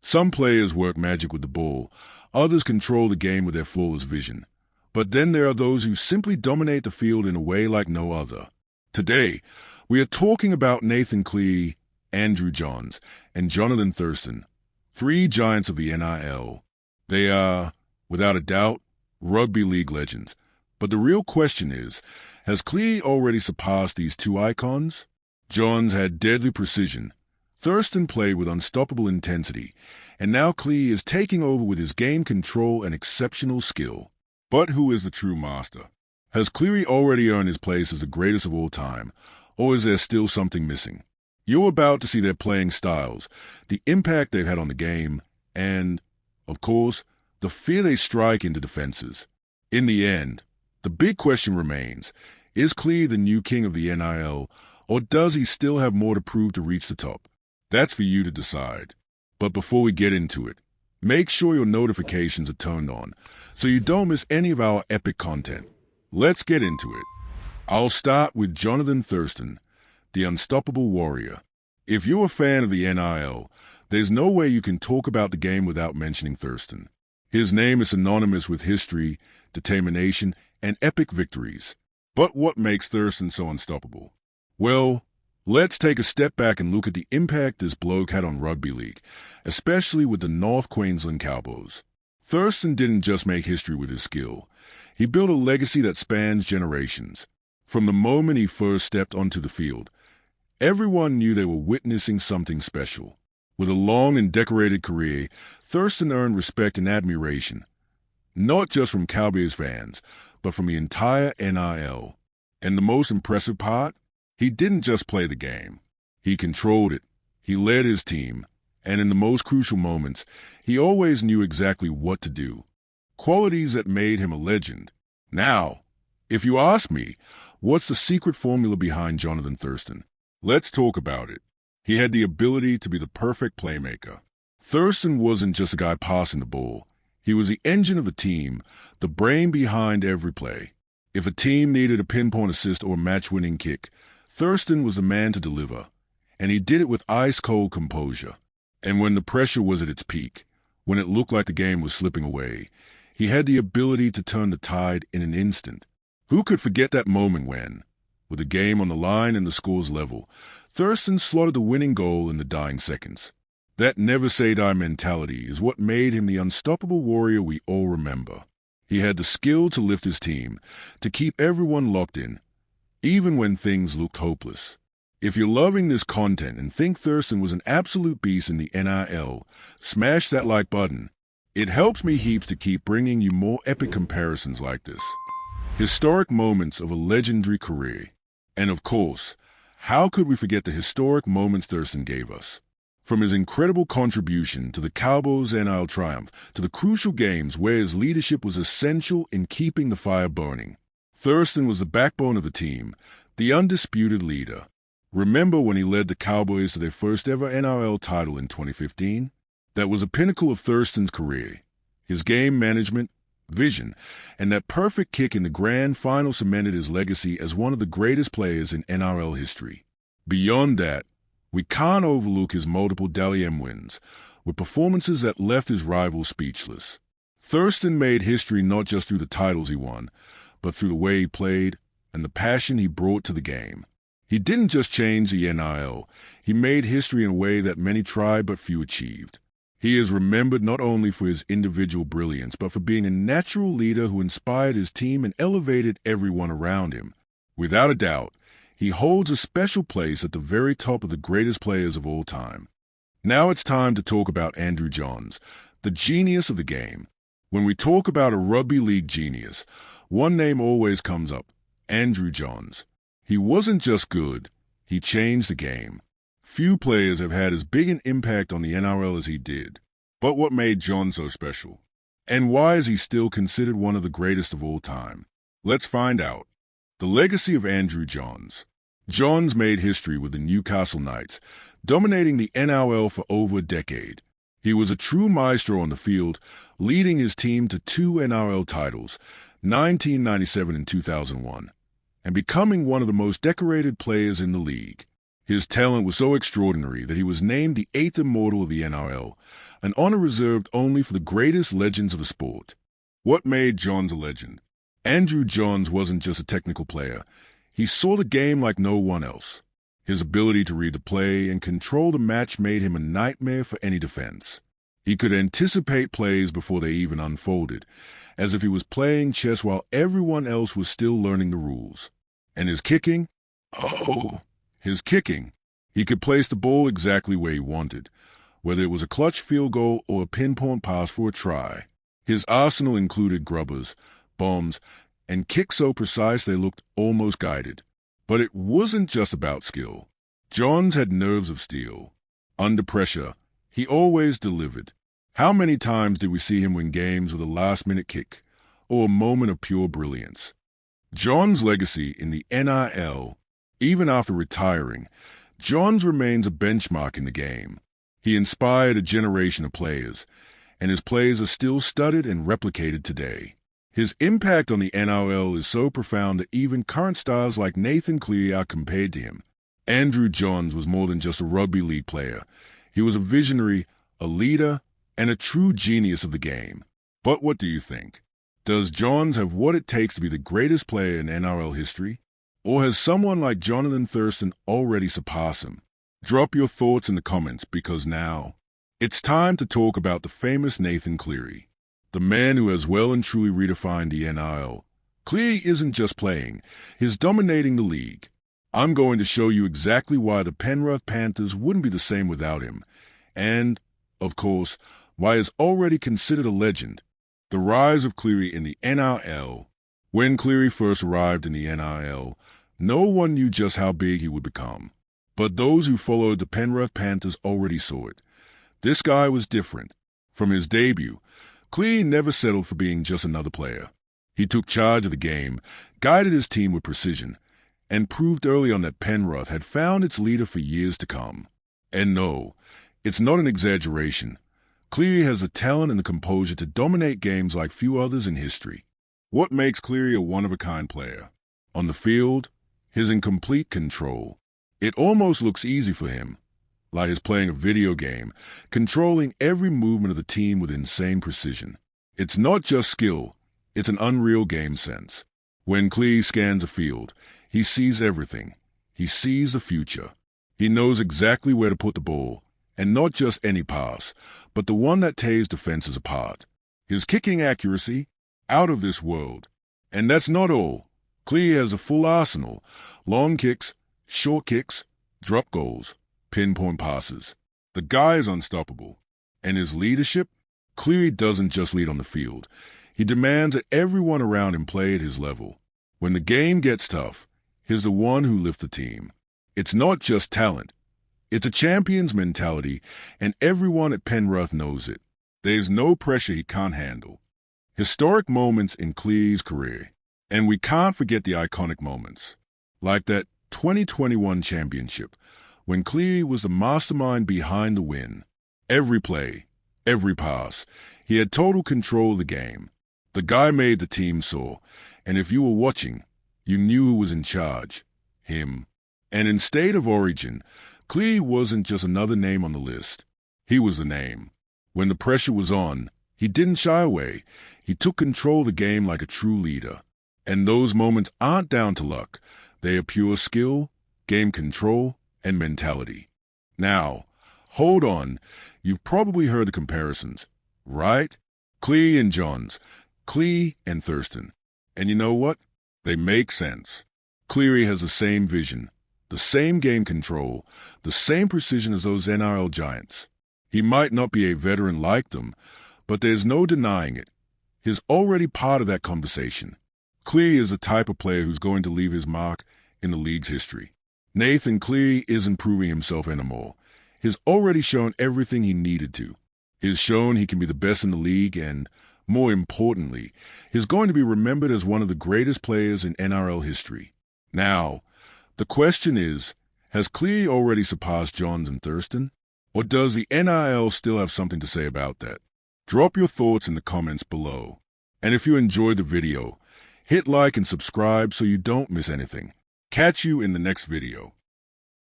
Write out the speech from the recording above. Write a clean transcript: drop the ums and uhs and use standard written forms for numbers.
Some players work magic with the ball, others control the game with their flawless vision. But then there are those who simply dominate the field in a way like no other. Today, we are talking about Nathan Cleary, Andrew Johns, and Johns and Thurston, three giants of the NRL. They are, without a doubt, Rugby League legends. But the real question is, has Cleary already surpassed these two icons? Johns had deadly precision. Thurston played with unstoppable intensity, and now Cleary is taking over with his game control and exceptional skill. But who is the true master? Has Cleary already earned his place as the greatest of all time, or is there still something missing? You're about to see their playing styles, the impact they've had on the game, and, of course, the fear they strike into defenses. In the end, the big question remains, is Cleary the new king of the NRL, or does he still have more to prove to reach the top? That's for you to decide. But before we get into it, make sure your notifications are turned on so you don't miss any of our epic content. Let's get into it. I'll start with Johnathan Thurston, the unstoppable warrior. If you're a fan of the NRL, there's no way you can talk about the game without mentioning Thurston. His name is synonymous with history, determination, and epic victories. But what makes Thurston so unstoppable? Well, let's take a step back and look at the impact this bloke had on Rugby League, especially with the North Queensland Cowboys. Thurston didn't just make history with his skill. He built a legacy that spans generations. From the moment he first stepped onto the field, everyone knew they were witnessing something special. With a long and decorated career, Thurston earned respect and admiration, not just from Cowboys fans, but from the entire NRL. And the most impressive part? He didn't just play the game. He controlled it. He led his team. And in the most crucial moments, he always knew exactly what to do. Qualities that made him a legend. Now, if you ask me, what's the secret formula behind Johnathan Thurston? Let's talk about it. He had the ability to be the perfect playmaker. Thurston wasn't just a guy passing the ball. He was the engine of the team, the brain behind every play. If a team needed a pinpoint assist or a match-winning kick, Thurston was the man to deliver, and he did it with ice-cold composure. And when the pressure was at its peak, when it looked like the game was slipping away, he had the ability to turn the tide in an instant. Who could forget that moment when, with the game on the line and the scores level, Thurston slotted the winning goal in the dying seconds? That never-say-die mentality is what made him the unstoppable warrior we all remember. He had the skill to lift his team, to keep everyone locked in, even when things looked hopeless. If you're loving this content and think Thurston was an absolute beast in the NRL, smash that like button. It helps me heaps to keep bringing you more epic comparisons like this. Historic moments of a legendary career. And of course, how could we forget the historic moments Thurston gave us? From his incredible contribution to the Cowboys' NRL triumph to the crucial games where his leadership was essential in keeping the fire burning. Thurston was the backbone of the team, the undisputed leader. Remember when he led the Cowboys to their first ever NRL title in 2015? That was a pinnacle of Thurston's career. His game management, vision, and that perfect kick in the grand final cemented his legacy as one of the greatest players in NRL history. Beyond that, we can't overlook his multiple Dally M wins, with performances that left his rivals speechless. Thurston made history not just through the titles he won, but through the way he played and the passion he brought to the game. He didn't just change the NRL, he made history in a way that many tried but few achieved. He is remembered not only for his individual brilliance, but for being a natural leader who inspired his team and elevated everyone around him. Without a doubt, he holds a special place at the very top of the greatest players of all time. Now it's time to talk about Andrew Johns, the genius of the game. When we talk about a Rugby League genius, one name always comes up, Andrew Johns. He wasn't just good, he changed the game. Few players have had as big an impact on the NRL as he did. But what made Johns so special? And why is he still considered one of the greatest of all time? Let's find out. The legacy of Andrew Johns. Johns made history with the Newcastle Knights, dominating the NRL for over a decade. He was a true maestro on the field, leading his team to 2 NRL titles, 1997 and 2001, and becoming one of the most decorated players in the league. His talent was so extraordinary that he was named the 8th immortal of the NRL, an honor reserved only for the greatest legends of the sport. What made Johns a legend? Andrew Johns wasn't just a technical player. He saw the game like no one else. His ability to read the play and control the match made him a nightmare for any defense. He could anticipate plays before they even unfolded, as if he was playing chess while everyone else was still learning the rules. And his kicking? His kicking. He could place the ball exactly where he wanted, whether it was a clutch field goal or a pinpoint pass for a try. His arsenal included grubbers, bombs, and kicks so precise they looked almost guided. But it wasn't just about skill. Johns had nerves of steel. Under pressure, he always delivered. How many times did we see him win games with a last-minute kick or a moment of pure brilliance? Johns' legacy in the NRL, even after retiring, Johns remains a benchmark in the game. He inspired a generation of players, and his plays are still studied and replicated today. His impact on the NRL is so profound that even current stars like Johnathan Cleary are compared to him. Andrew Johns was more than just a rugby league player. He was a visionary, a leader, and a true genius of the game. But what do you think? Does Johns have what it takes to be the greatest player in NRL history? Or has someone like Johns and Thurston already surpassed him? Drop your thoughts in the comments, because now it's time to talk about the famous Johnathan Cleary, the man who has well and truly redefined the NRL. Cleary isn't just playing, he's dominating the league. I'm going to show you exactly why the Penrith Panthers wouldn't be the same without him, and, of course, why he's already considered a legend. The rise of Cleary in the NRL. When Cleary first arrived in the NRL, no one knew just how big he would become. But those who followed the Penrith Panthers already saw it. This guy was different. From his debut, Cleary never settled for being just another player. He took charge of the game, guided his team with precision, and proved early on that Penrith had found its leader for years to come. And no, it's not an exaggeration. Cleary has the talent and the composure to dominate games like few others in history. What makes Cleary a one-of-a-kind player? On the field, his complete control. It almost looks easy for him, like he's playing a video game, controlling every movement of the team with insane precision. It's not just skill, it's an unreal game sense. When Cleary scans a field, he sees everything. He sees the future. He knows exactly where to put the ball, and not just any pass, but the one that tears defenses apart. His kicking accuracy, out of this world. And that's not all. Cleary has a full arsenal: long kicks, short kicks, drop goals, pinpoint passes. The guy is unstoppable. And his leadership? Cleary doesn't just lead on the field. He demands that everyone around him play at his level. When the game gets tough, he's the one who lifts the team. It's not just talent. It's a champion's mentality, and everyone at Penrith knows it. There's no pressure he can't handle. Historic moments in Cleary's career. And we can't forget the iconic moments. Like that 2021 championship, when Cleary was the mastermind behind the win. Every play, every pass, he had total control of the game. The guy made the team soar, and if you were watching, you knew who was in charge. Him. And in State of Origin, Cleary wasn't just another name on the list. He was the name. When the pressure was on, he didn't shy away. He took control of the game like a true leader. And those moments aren't down to luck. They are pure skill, game control, and mentality. Now, hold on. You've probably heard the comparisons, right? Cleary and Johns, Cleary and Thurston. And you know what? They make sense. Cleary has the same vision, the same game control, the same precision as those NRL giants. He might not be a veteran like them, but there's no denying it. He's already part of that conversation. Cleary is the type of player who's going to leave his mark in the league's history. Johnathan Cleary isn't proving himself anymore. He's already shown everything he needed to. He's shown he can be the best in the league, and, more importantly, he's going to be remembered as one of the greatest players in NRL history. Now, the question is, has Cleary already surpassed Johns and Thurston? Or does the NRL still have something to say about that? Drop your thoughts in the comments below. And if you enjoyed the video, hit like and subscribe so you don't miss anything. Catch you in the next video.